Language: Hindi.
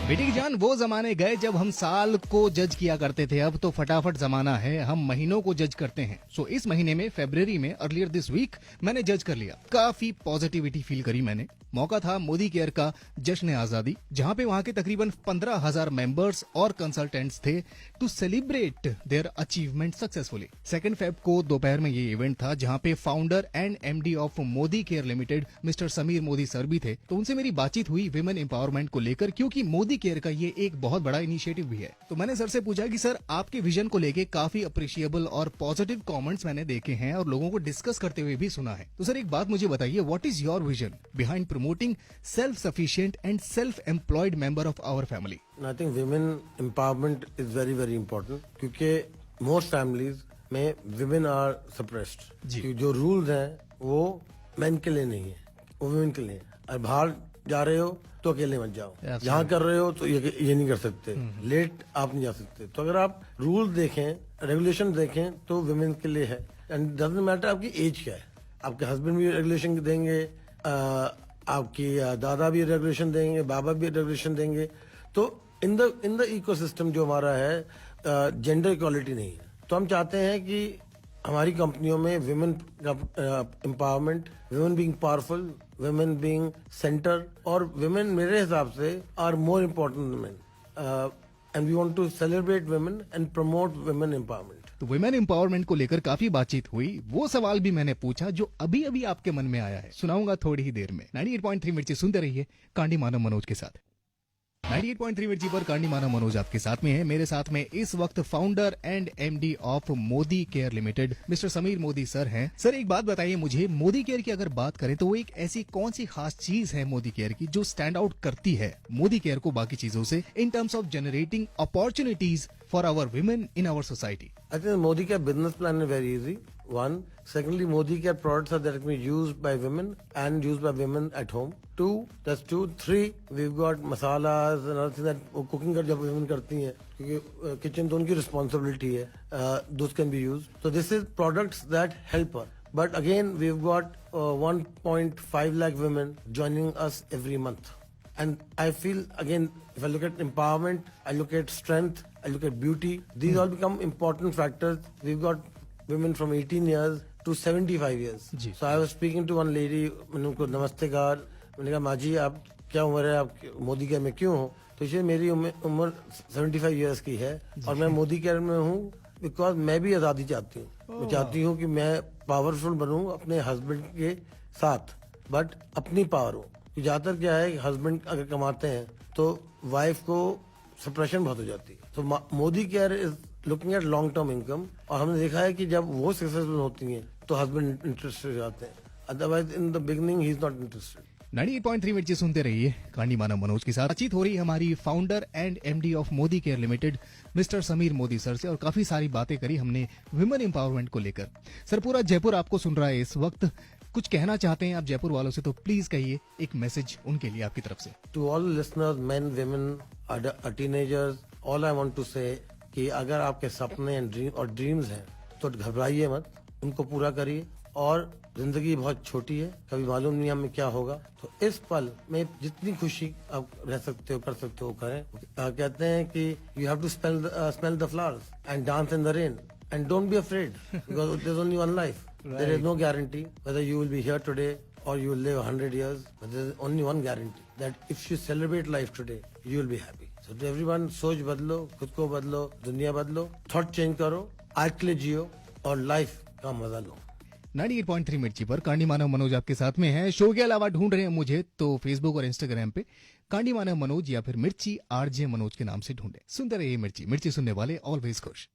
बेटी की जान, वो जमाने गए जब हम साल को जज किया करते थे। अब तो फटाफट जमाना है, हम महीनों को जज करते हैं। सो इस महीने में फरवरी में अर्लियर दिस वीक मैंने जज कर लिया। काफी पॉजिटिविटी फील करी मैंने। मौका था मोदी केयर का जश्न आजादी, जहां पे वहां के तकरीबन 15,000 मेंबर्स और कंसल्टेंट्स थे to celebrate their achievement successfully. 2 Feb को दोपहर में ये इवेंट था, जहां पे founder and MD of Modi care limited mister Sameer Modi sir भी थे। तो उनसे मेरी बातचीत हुई विमेन एम्पावरमेंट को लेकर, क्योंकि मोदी केयर का ये एक बहुत बड़ा इनिशिएटिव भी है। तो मैंने सर से पूछा कि सर, आपके विजन को लेके काफी अप्रिशिएबल और पॉजिटिव कमेंट्स मैंने देखे हैं और लोगों को डिस्कस करते हुए भी सुना है। तो सर एक बात मुझे बताइए, what is your vision behind promoting self sufficient and self employed member of our family? I think women empowerment is very very important, क्योंकि मोस्ट फैमिलीज में विमेन आर सप्रेस्ड। जो रूल्स हैं वो मेन के लिए नहीं है, वो विमेन के लिए है। और बाहर जा रहे हो तो अकेले मत जाओ, यहाँ कर रहे हो तो ये नहीं कर सकते, लेट आप नहीं जा सकते। तो अगर आप रूल देखें, रेगुलेशन देखें तो विमेन के लिए है। एंड डजंट मैटर आपकी एज क्या है, आपके हस्बैंड भी रेगुलेशन देंगे, आपकी दादा भी रेगुलेशन देंगे, बाबा भी रेगुलेशन देंगे। तो इन द इकोसिस्टम जो हमारा है, जेंडर इक्वालिटी नहीं है। तो हम चाहते हैं कि हमारी कंपनियों में women empowerment, women being powerful, women being center, और विमेन मेरे हिसाब से are more important than men, and we want to celebrate women and promote women empowerment. तो वुमेन एम्पावरमेंट को लेकर काफी बातचीत हुई। वो सवाल भी मैंने पूछा जो अभी अभी आपके मन में आया है, सुनाऊंगा थोड़ी ही देर में। 98.3 मिर्ची सुनते रहिए कांडी मानव मनोज के साथ। 98.3 मिर्ची पर कांडी मानव मनोज आपके साथ में है। मेरे साथ में इस वक्त founder and MD of Modi care limited mister Sameer Modi sir हैं। सर एक बात बताइए मुझे, मोदी केयर की अगर बात करें तो वो एक ऐसी कौन सी खास चीज है मोदी केयर की जो स्टैंड आउट करती है मोदी केयर को बाकी चीजों से, in terms of generating opportunities for our women in our society? I think Modi Care business plan is very easy. One. Secondly, Modi Care products are directly used by women and used by women at home. Two. That's two. Three. We've got masalas and other things that cooking का जब women करती हैं, क्योंकि kitchen तो उनकी responsibility है. Those can be used. So this is products that help her. But again, we've got 1.5 lakh women joining us every month. And I feel, again, if I look at empowerment, I look at strength, I look at beauty. These all become important factors. We've got women from 18 years to 75 years. So I was speaking to one lady, मैंने उनको नमस्ते कहा, मैंने कहा माँ जी आप क्या उम्र है, आप मोदी केयर में क्यों हो? तो इसलिए मेरी उम्र 75 years की है और मैं मोदी केयर में हूँ बिकॉज मैं भी आज़ादी चाहती हूँ। मैं चाहती हूँ कि मैं पावरफुल बनूँ अपने हस्बैंड के साथ, बट अपनी पावर हो। ज्यादातर क्या है, हस्बैंड अगर कमाते हैं तो वाइफ को सप्रेशन बहुत हो जाती है। तो Modi care is looking at long term income, और हमने देखा है कि जब वो सक्सेसफुल होती हैं तो हस्बैंड इंटरेस्टेड हो जाते हैं, otherwise in the beginning he is not interested. 98.3 मिर्ची सुनते रहिए कांडी मानव मनोज के साथ। बातचीत हो रही हमारी founder and MD of Modi care limited mister Sameer Modi sir से, और काफी सारी बातें करी हमने विमेन एम्पावरमेंट को लेकर। सर पूरा जयपुर आपको सुन रहा है इस वक्त, कुछ कहना चाहते हैं आप जयपुर वालों से तो प्लीज कहिए, एक मैसेज उनके लिए आपकी तरफ से। To all listeners, men, women, teenagers, all I want to say कि अगर आपके सपने और ड्रीम्स हैं तो घबराइए मत, उनको पूरा करिए। और जिंदगी बहुत छोटी है, कभी मालूम नहीं हमें क्या होगा, तो इस पल में जितनी खुशी आप रह सकते हो कर सकते हो करें। कहते हैं कि you have to smell the flowers and dance in the rain and don't be afraid because there is only one life. There is no guarantee whether you will be here today or you will live 100 years. But there is only one guarantee, that if you celebrate life today, you will be happy. So to everyone, सोच बदलो, खुद को बदलो, दुनिया बदलो, थॉट चेंज करो, आज के लिए जियो और लाइफ का मजा लो। 98.3 मिर्ची पर कांडी मानव मनोज आपके साथ में है। शो के अलावा ढूंढ रहे हैं मुझे तो फेसबुक और इंस्टाग्राम पे कांडी मानव मनोज या फिर मिर्ची RJ मनोज के नाम से ढूंढे। सुनते रहिए मिर्ची, मिर्ची सुनने वाले ऑलवेज खुश।